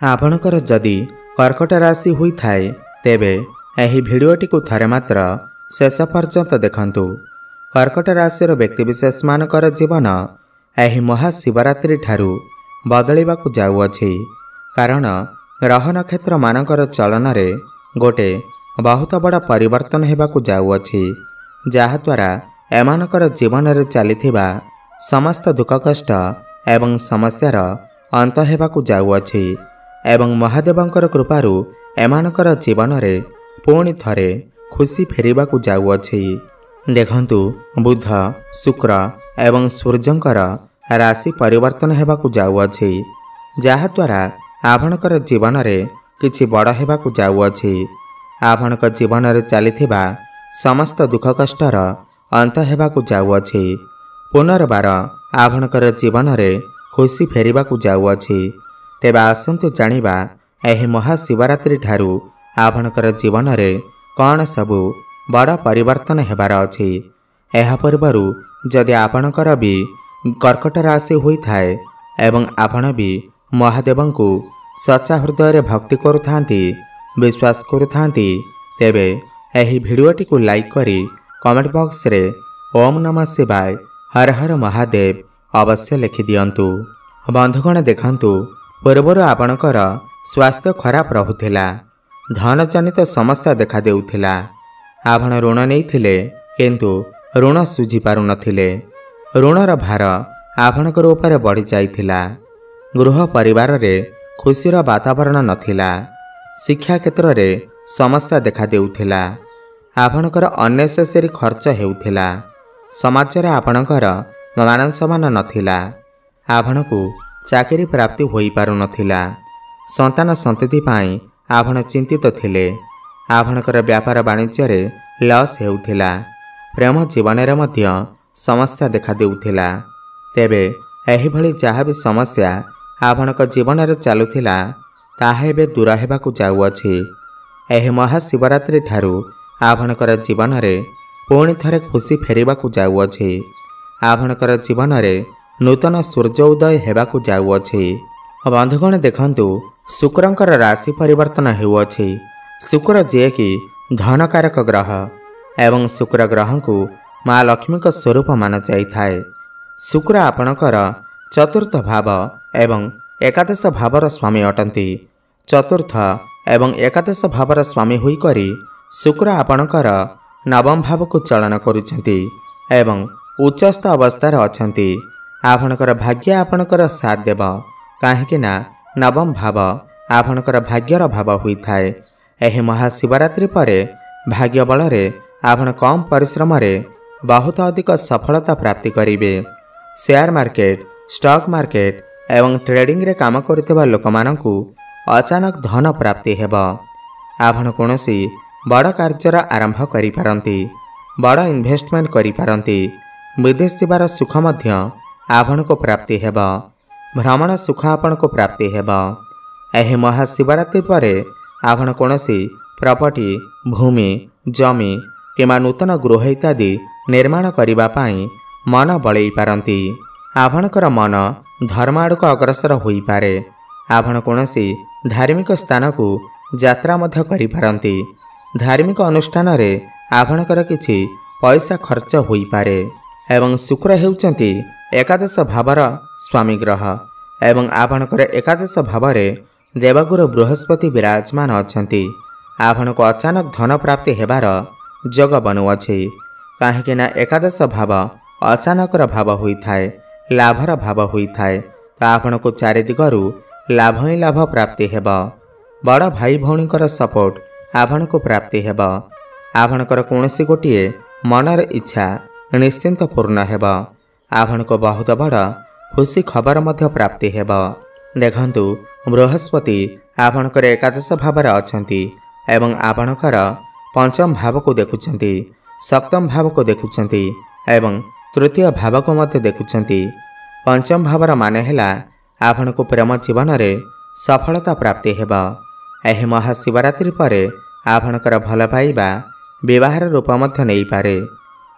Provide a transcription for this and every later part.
आपणकर जदि कर्कट राशि होइथाए तेबे एही भिडियोटी को थरे मात्र शेष पर्यंत देखंतु। कर्कट राशि व्यक्तिविशेष मानकर जीवन एही महाशिवरात्रि ठारू बदलिबाकु जाउअछि। कारण ग्रह नक्षत्र मानकर चलन रे गोटे बहुत बड़ा परिवर्तन हेबाकु जाउअछि, जहा द्वारा एमानकर जीवन रे चलिथिबा समस्त दुख कष्ट एवं समस्यार अंत हेबाकु जाउअछि एवं महादेवंकर कृपारू एमानकर जीवन रे पुणी थरे खुशी फेरिबाकु जाउअछि। देखंतु बुध शुक्र एवं सूर्यंकर राशि परिवर्तन हेबाकु जाउअछि, जहा द्वारा आपणकर जीवन रे किछि बड़ हेबाकु जाउअछि। आपणक जीवन रे चलिथिबा समस्त दुख कष्टर अंत हेबाकु जाउअछि। पुनर्बार आपणकर जीवन रे खुशी फेरिबाकु जाउअछि। तेबे आसंतु जानिबा एही महाशिवरात्रि ठारू आपणकर जीवन रे कौन सबु बड़ परिवर्तन हेबार अछि। एहा पूर्वरु जदि आपणकर भी कर्कट राशि होइथाए एवं आपण भी महादेवंकु सच्चा हृदय भक्ति करुथांती विश्वास करुथांती तेबे एही भिडियोटी को लाइक करी कमेंट बॉक्स रे ओम नमः शिवाय हर हर महादेव अवश्य लिखि दियंतु। बंधुगण देखंतु पूर्वर आपणकर स्वास्थ्य खराब रहुथिला, धन जनित समस्या देखा देउथिला। आपण ऋण नैथिले किंतु ऋण सुझी पारु नथिले। ऋणर भार आपणकर ऊपर बढ़ी जाइथिला। गृह परिवार रे खुशीर वातावरण नथिला। शिक्षा क्षेत्र रे समस्या देखा देउथिला। आपणकर अनेसेसरी खर्च हेउथिला। समाज रे आपणकर मान सम्मान नथिला। आपणकु चाकरी प्राप्ति होई पारु नथिला। संतान संतति पाई आपण चिंतित थिले। आपणकर व्यापार वाणिज्य रे लॉस हेउथिला। प्रेम जीवन रे मध्य समस्या देखा देउथिला। तेबे एही भली जहा भी समस्या आपणक जीवन रे चालुथिला ताहा एबे दूर हेबाकु जाउअछि। एही महाशिवरात्रि ठारू आपणकर जीवन रे पुणी थरे खुशी फेरिबाकु जाउअछि। आपणकर जीवन रे नूतन सूर्य उदय हेबाकु जाउअछि। बंधुगण देखंतु शुक्रंकर राशि परिवर्तन हेउअछि। शुक्र जे कि धनकारक ग्रह एवं शुक्र ग्रह को माँ लक्ष्मी का स्वरूप मान जाइथाए। शुक्र आपणकर चतुर्थ भाव एवं एकादश भावर स्वामी अटंती। चतुर्थ एवं एकादश भावर स्वामी होई करी शुक्र आपणकर नवम भाव को चलन करुछंती एवं उच्चस्थ अवस्थार अछंती। आपणकर भाग्य आपणकर साथ देव, काहेकि ना नवम भाव आपणकर भाग्यर भाव होइथाए। एही महाशिवरात्रि परे भाग्य बल रे आपण कम परिश्रम रे बहुत अधिक सफलता प्राप्ति करिवे। शेयर मार्केट, स्टॉक मार्केट एवं ट्रेडिंग रे काम करुथिबा लोक मानकु अचानक धन प्राप्ति हेब। आपण कोनोसी बड़ कार्यर आरंभ करि पारंती, बड़ इन्वेस्टमेंट करि पारंती। विदेश जीवार सुख मध्य आपण को प्राप्ति हेब। भ्रमण सुख आपण को प्राप्ति हेब। एही महाशिवरात्रि परे आपण कोनोसी प्रॉपर्टी, भूमि, जमी किमा नूतन गृह इत्यादि निर्माण करिबा पाई मन बळेई पारंती। आपणकर मन धर्म आड़क अग्रसर होई पारे। आपण कोनोसी धार्मिक स्थान को यात्रा मध्य करि पारंती। धार्मिक अनुष्ठान रे आपणकर किछि पैसा खर्च होई पारे। एवं शुक्र हेउचंती एकादश भावर स्वामी ग्रह एवं आपणकर एकादश भावरे देवगुरु बृहस्पति विराजमान अछंती। आपण को अचानक धन प्राप्ति हेबार जग बनुअछि, काहेकि ना एकादश भाव अचानकर भाव होइथाए, लाभर भाव होइथाए। तो आपण को चारि दिगरु लाभ ही लाभ प्राप्ति हेब। बड़ भाई भौणीकर सपोर्ट आपण को प्राप्ति हेब। आपणकर कोनोसी गोटिए मनर इच्छा निश्चिंत पूर्ण हेब। आपण को बहुत बड़ खुशी खबर मध्य प्राप्ति हेब। देखंतु बृहस्पति आपणकर एकादश भावर अछंती एवं आपणकर पंचम भाव को देखुछंती, सप्तम भाव को देखुछंती एवं तृतीय भाव को मध्य देखुछंती। पंचम भावर माने हेला आपण को प्रेम जीवन रे सफलता प्राप्ति हेब। एही महाशिवरात्रि परे आपणकर भल पाइबा विवाहर रूप मध्य नहीं पारे।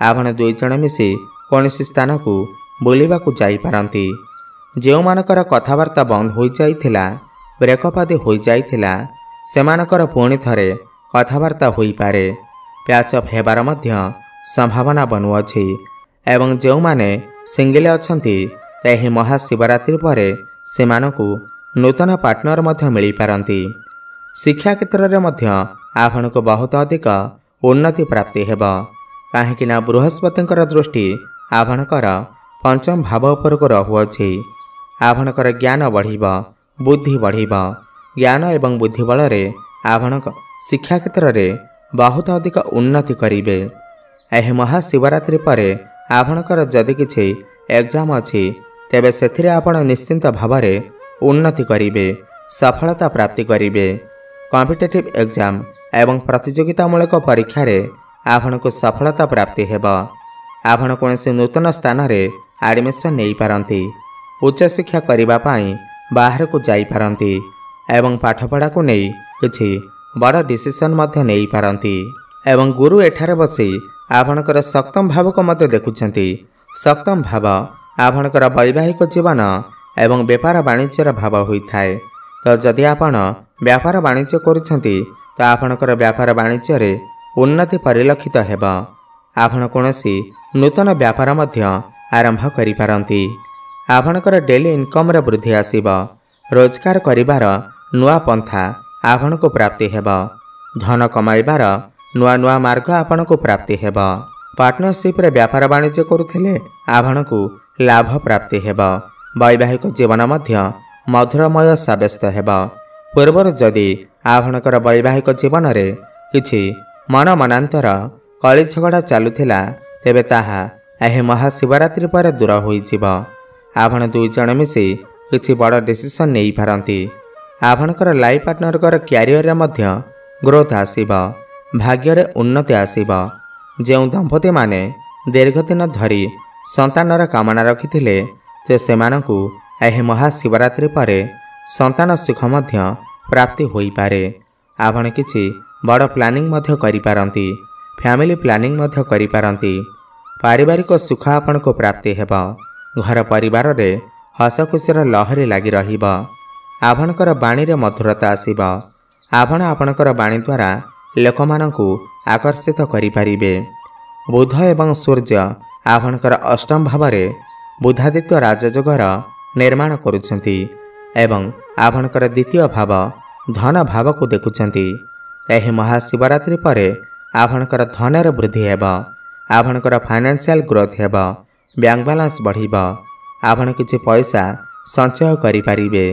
आपण दुई जण मिसी कौनसी स्थान को बुलिबाकु जाई पारंती। जो मानकर कथावार्ता बंद हो जाइथिला ବ୍ରେକଅପ୍ ଆଦି ହୋଇଯାଇଥିଲା ସେମାନଙ୍କର ପୁଣି ଥରେ କଥାବାର୍ତ୍ତା ହୋଇପାରେ। ପ୍ୟାଚଅପ୍ ହେବାର ମଧ୍ୟ ସମ୍ଭାବନା ବନୁଅଛି ଏବଂ ଯେଉଁମାନେ ସିଙ୍ଗିଲ୍ ଅଛନ୍ତି ଏହି ମହାଶିବରାତ୍ରି ପରେ ସେମାନଙ୍କୁ ନୂତନ ପାର୍ଟନର ମଧ୍ୟ ମିଳିପାରନ୍ତି। ଶିକ୍ଷା କ୍ଷେତ୍ରରେ ମଧ୍ୟ ଆପଣଙ୍କୁ ବହୁତ ଅଧିକ ଉନ୍ନତି ପ୍ରାପ୍ତି ହେବ, କାହିଁକି ନା ବୃହସ୍ପତିଙ୍କର ଦୃଷ୍ଟି ଆପଣଙ୍କର ପଞ୍ଚମ ଭାବ ଉପରକୁ ରହୁଅଛି। ଆପଣଙ୍କର ଜ୍ଞାନ ବଢ଼ିବ, ବୁଦ୍ଧି ବଢ଼ିବ। ଜ୍ଞାନ ଏବଂ ବୁଦ୍ଧି ବଳରେ ଆପଣଙ୍କ ଶିକ୍ଷା କ୍ଷେତ୍ରରେ ବହୁତ ଅଧିକ ଉନ୍ନତି କରିବେ। ଏହି ମହାଶିବରାତ୍ରି ପରେ ଆପଣଙ୍କର ଯଦି କିଛି ଏକ୍ଜାମ୍ ଅଛି ତେବେ ସେଥିରେ ଆପଣ ନିଶ୍ଚିନ୍ତ ଭାବରେ ଉନ୍ନତି କରିବେ, ସଫଳତା ପ୍ରାପ୍ତି କରିବେ। କମ୍ପିଟେଟିଭ୍ ଏକ୍ଜାମ୍ ଏବଂ ପ୍ରତିଯୋଗିତାମୂଳକ ପରୀକ୍ଷାରେ ଆପଣଙ୍କୁ ସଫଳତା ପ୍ରାପ୍ତି ହେବ। ଆପଣ କୌଣସି ନୂତନ ସ୍ଥାନରେ ଆଡ଼ମିସନ୍ ନେଇପାରନ୍ତି, ଉଚ୍ଚଶିକ୍ଷା କରିବା ପାଇଁ ବାହାରକୁ ଯାଇପାରନ୍ତି ଏବଂ ପାଠପଢ଼ାକୁ ନେଇ କିଛି ବଡ଼ ଡିସିସନ୍ ମଧ୍ୟ ନେଇପାରନ୍ତି। ଏବଂ ଗୁରୁ ଏଠାରେ ବସି ଆପଣଙ୍କର ସପ୍ତମ ଭାବକୁ ମଧ୍ୟ ଦେଖୁଛନ୍ତି। ସପ୍ତମ ଭାବ ଆପଣଙ୍କର ବୈବାହିକ ଜୀବନ ଏବଂ ବେପାର ବାଣିଜ୍ୟର ଭାବ ହୋଇଥାଏ। ତ ଯଦି ଆପଣ ବ୍ୟାପାର ବାଣିଜ୍ୟ କରୁଛନ୍ତି ତ ଆପଣଙ୍କର ବ୍ୟାପାର ବାଣିଜ୍ୟରେ ଉନ୍ନତି ପରିଲକ୍ଷିତ ହେବ। ଆପଣ କୌଣସି ନୂତନ ବ୍ୟାପାର ମଧ୍ୟ ଆରମ୍ଭ କରିପାରନ୍ତି। ଆପଣଙ୍କର ଡେଲି ଇନକମ୍ରେ ବୃଦ୍ଧି ଆସିବ। ରୋଜଗାର କରିବାର ନୂଆ ପନ୍ଥା ଆପଣଙ୍କୁ ପ୍ରାପ୍ତି ହେବ। ଧନ କମାଇବାର ନୂଆ ନୂଆ ମାର୍ଗ ଆପଣଙ୍କୁ ପ୍ରାପ୍ତି ହେବ। ପାର୍ଟନରସିପ୍ରେ ବ୍ୟାପାର ବାଣିଜ୍ୟ କରୁଥିଲେ ଆପଣଙ୍କୁ ଲାଭ ପ୍ରାପ୍ତି ହେବ। ବୈବାହିକ ଜୀବନ ମଧ୍ୟ ମଧୁରମୟ ସାବ୍ୟସ୍ତ ହେବ। ପୂର୍ବରୁ ଯଦି ଆପଣଙ୍କର ବୈବାହିକ ଜୀବନରେ କିଛି ମନମନାନ୍ତର କଳି ଝଗଡ଼ା ଚାଲୁଥିଲା ତେବେ ତାହା ଏହି ମହାଶିବରାତ୍ରି ପରେ ଦୂର ହୋଇଯିବ। ଆପଣ ଦୁଇ ଜଣ ମିଶି କିଛି ବଡ଼ ଡିସିସନ୍ ନେଇପାରନ୍ତି। ଆପଣଙ୍କର ଲାଇଫ୍ ପାର୍ଟନରଙ୍କର କ୍ୟାରିୟରରେ ମଧ୍ୟ ଗ୍ରୋଥ ଆସିବ, ଭାଗ୍ୟରେ ଉନ୍ନତି ଆସିବ। ଯେଉଁ ଦମ୍ପତିମାନେ ଦୀର୍ଘଦିନ ଧରି ସନ୍ତାନର କାମନା ରଖିଥିଲେ ତ ସେମାନଙ୍କୁ ଏହି ମହାଶିବରାତ୍ରି ପରେ ସନ୍ତାନ ସୁଖ ମଧ୍ୟ ପ୍ରାପ୍ତି ହୋଇପାରେ। ଆପଣ କିଛି ବଡ଼ ପ୍ଲାନିଂ ମଧ୍ୟ କରିପାରନ୍ତି, ଫ୍ୟାମିଲି ପ୍ଲାନିଂ ମଧ୍ୟ କରିପାରନ୍ତି। ପାରିବାରିକ ସୁଖ ଆପଣଙ୍କୁ ପ୍ରାପ୍ତି ହେବ। ଘର ପରିବାରରେ ହସଖୁସିର ଲହରୀ ଲାଗି ରହିବ। ଆପଣଙ୍କର ବାଣୀରେ ମଧୁରତା ଆସିବ। ଆପଣ ଆପଣଙ୍କର ବାଣୀ ଦ୍ୱାରା ଲୋକମାନଙ୍କୁ ଆକର୍ଷିତ କରିପାରିବେ। ବୁଧ ଏବଂ ସୂର୍ଯ୍ୟ ଆପଣଙ୍କର ଅଷ୍ଟମ ଭାବରେ ବୁଧାଦିତ୍ୟ ରାଜଯୋଗର ନିର୍ମାଣ କରୁଛନ୍ତି ଏବଂ ଆପଣଙ୍କର ଦ୍ୱିତୀୟ ଭାବ ଧନ ଭାବକୁ ଦେଖୁଛନ୍ତି। ଏହି ମହାଶିବରାତ୍ରି ପରେ ଆପଣଙ୍କର ଧନରେ ବୃଦ୍ଧି ହେବ। ଆପଣଙ୍କର ଫାଇନାନ୍ସିଆଲ ଗ୍ରୋଥ ହେବ, ବ୍ୟାଙ୍କ ବାଲାନ୍ସ ବଢ଼ିବ। ଆପଣ କିଛି ପଇସା ସଞ୍ଚୟ କରିପାରିବେ।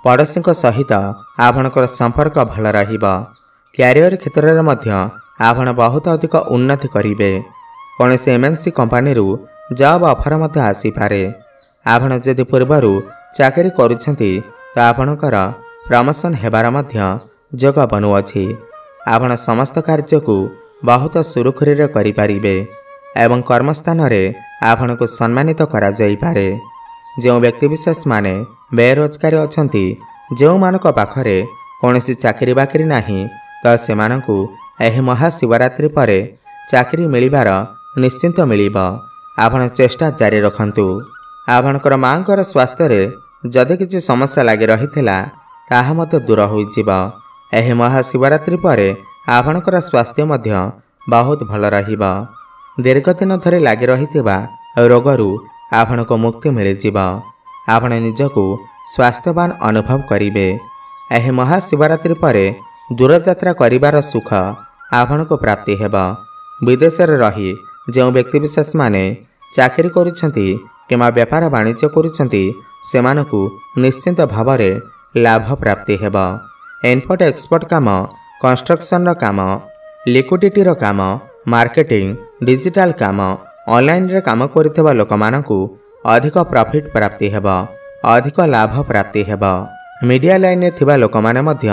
ପଡ଼ୋଶୀଙ୍କ ସହିତ ଆପଣଙ୍କର ସମ୍ପର୍କ ଭଲ ରହିବ। କ୍ୟାରିୟର କ୍ଷେତ୍ରରେ ମଧ୍ୟ ଆପଣ ବହୁତ ଅଧିକ ଉନ୍ନତି କରିବେ। କୌଣସି MNC କମ୍ପାନୀରୁ ଜବ୍ ଅଫର୍ ମଧ୍ୟ ଆସିପାରେ। ଆପଣ ଯଦି ପୂର୍ବରୁ ଚାକିରି କରୁଛନ୍ତି ତ ଆପଣଙ୍କର ପ୍ରମୋସନ୍ ହେବାର ମଧ୍ୟ ଯୋଗ ବନୁଅଛି। ଆପଣ ସମସ୍ତ କାର୍ଯ୍ୟକୁ ବହୁତ ସୁରୁଖୁରୁରେ କରିପାରିବେ ଏବଂ କର୍ମସ୍ଥାନରେ ଆପଣଙ୍କୁ ସମ୍ମାନିତ କରାଯାଇପାରେ। ଯେଉଁ ବ୍ୟକ୍ତିବିଶେଷମାନେ ବେରୋଜଗାରୀ ଅଛନ୍ତି, ଯେଉଁମାନଙ୍କ ପାଖରେ କୌଣସି ଚାକିରି ବାକିରି ନାହିଁ ତ ସେମାନଙ୍କୁ ଏହି ମହାଶିବରାତ୍ରି ପରେ ଚାକିରି ମିଳିବାର ନିଶ୍ଚିନ୍ତ ମିଳିବ। ଆପଣ ଚେଷ୍ଟା ଜାରି ରଖନ୍ତୁ। ଆପଣଙ୍କର ମାଆଙ୍କର ସ୍ୱାସ୍ଥ୍ୟରେ ଯଦି କିଛି ସମସ୍ୟା ଲାଗି ରହିଥିଲା ତାହା ମଧ୍ୟ ଦୂର ହୋଇଯିବ। ଏହି ମହାଶିବରାତ୍ରି ପରେ ଆପଣଙ୍କର ସ୍ୱାସ୍ଥ୍ୟ ମଧ୍ୟ ବହୁତ ଭଲ ରହିବ। ଦୀର୍ଘଦିନ ଧରି ଲାଗି ରହିଥିବା ରୋଗରୁ ଆପଣଙ୍କୁ ମୁକ୍ତି ମିଳିଯିବ। ଆପଣ ନିଜକୁ ସ୍ୱାସ୍ଥ୍ୟବାନ ଅନୁଭବ କରିବେ। ଏହି ମହାଶିବରାତ୍ରି ପରେ ଦୂରଯାତ୍ରା କରିବାର ସୁଖ ଆପଣଙ୍କୁ ପ୍ରାପ୍ତି ହେବ। ବିଦେଶରେ ରହି ଯେଉଁ ବ୍ୟକ୍ତିବିଶେଷମାନେ ଚାକିରି କରୁଛନ୍ତି କିମ୍ବା ବେପାର ବାଣିଜ୍ୟ କରୁଛନ୍ତି ସେମାନଙ୍କୁ ନିଶ୍ଚିନ୍ତ ଭାବରେ ଲାଭ ପ୍ରାପ୍ତି ହେବ। ଇମ୍ପୋର୍ଟ ଏକ୍ସପୋର୍ଟ କାମ, କନଷ୍ଟ୍ରକ୍ସନର କାମ, ଲିକ୍ୱିଡିଟିର କାମ, ମାର୍କେଟିଂ, ଡିଜିଟାଲ କାମ, ଅନଲାଇନରେ କାମ କରୁଥିବା ଲୋକମାନଙ୍କୁ ଅଧିକ ପ୍ରଫିଟ୍ ପ୍ରାପ୍ତି ହେବ, ଅଧିକ ଲାଭ ପ୍ରାପ୍ତି ହେବ। ମିଡ଼ିଆ ଲାଇନରେ ଥିବା ଲୋକମାନେ ମଧ୍ୟ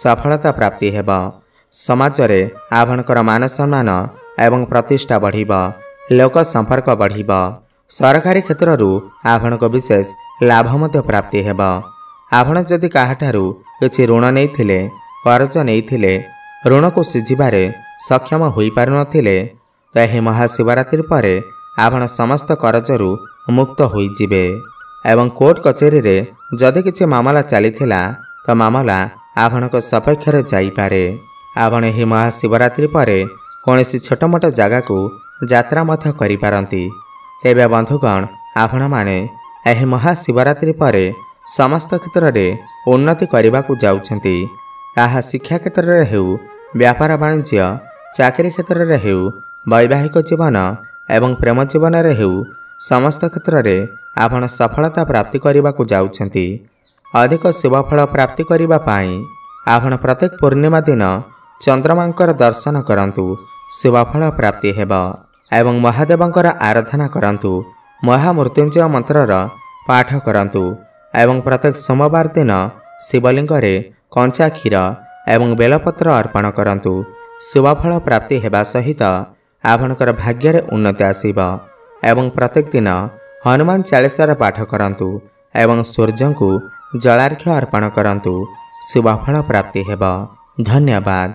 ସଫଳତା ପ୍ରାପ୍ତି ହେବ। ସମାଜରେ ଆପଣଙ୍କର ମାନ ସମ୍ମାନ ଏବଂ ପ୍ରତିଷ୍ଠା ବଢ଼ିବ, ଲୋକ ସମ୍ପର୍କ ବଢ଼ିବ। ସରକାରୀ କ୍ଷେତ୍ରରୁ ଆପଣଙ୍କୁ ବିଶେଷ ଲାଭ ମଧ୍ୟ ପ୍ରାପ୍ତି ହେବ। ଆପଣ ଯଦି କାହାଠାରୁ କିଛି ଋଣ ନେଇଥିଲେ, କରଜ ନେଇଥିଲେ, ଋଣକୁ ଶୁଝିବାରେ ସକ୍ଷମ ହୋଇପାରୁନଥିଲେ ତ ଏହି ମହାଶିବରାତ୍ରି ପରେ ଆପଣ ସମସ୍ତ କରଜରୁ ମୁକ୍ତ ହୋଇଯିବେ। ଏବଂ କୋର୍ଟ କଚେରୀରେ ଯଦି କିଛି ମାମଲା ଚାଲିଥିଲା ତ तो मामला आपणक सपक्ष जाइपारे। आपण एही महाशिवरात्रि पर कौन छोट मोट जगह को यात्रा मध्य करि पारंती। तेबे बंधुगण आपण माने एही महाशिवरात्रि पर समस्त क्षेत्र में उन्नति करने को जाउछंती। ताहा शिक्षा क्षेत्र में हेउ, व्यापार वाणिज्य, चाकरी क्षेत्र में हेउ, वैवाहिक जीवन एवं प्रेम जीवन में हेउ, समस्त क्षेत्र में आपण सफलता प्राप्ति करने को जाउछंती। अधिक शुभफल प्राप्ति करने पाई आपण प्रत्येक पूर्णिमा दिन चंद्रमांकर दर्शन करंतु, शुभफल प्राप्ति हेबा। एवं महादेवंकर आराधना करंतु, महामृत्युंजय मंत्रर पाठ करंतु एवं प्रत्येक सोमवार दिन शिवलिंग रे कंचा क्षीर एवं बेलपत्र अर्पण करंतु। शुभफल प्राप्ति हेबा सहित आपणकर भाग्य रे उन्नति आसीबा। एवं प्रत्येक दिन हनुमान चालीसार पाठ करंतु एवं सूर्य को जलार्घ्य अर्पण करंतु, शुभफल प्राप्ति हेबा। धन्यवाद।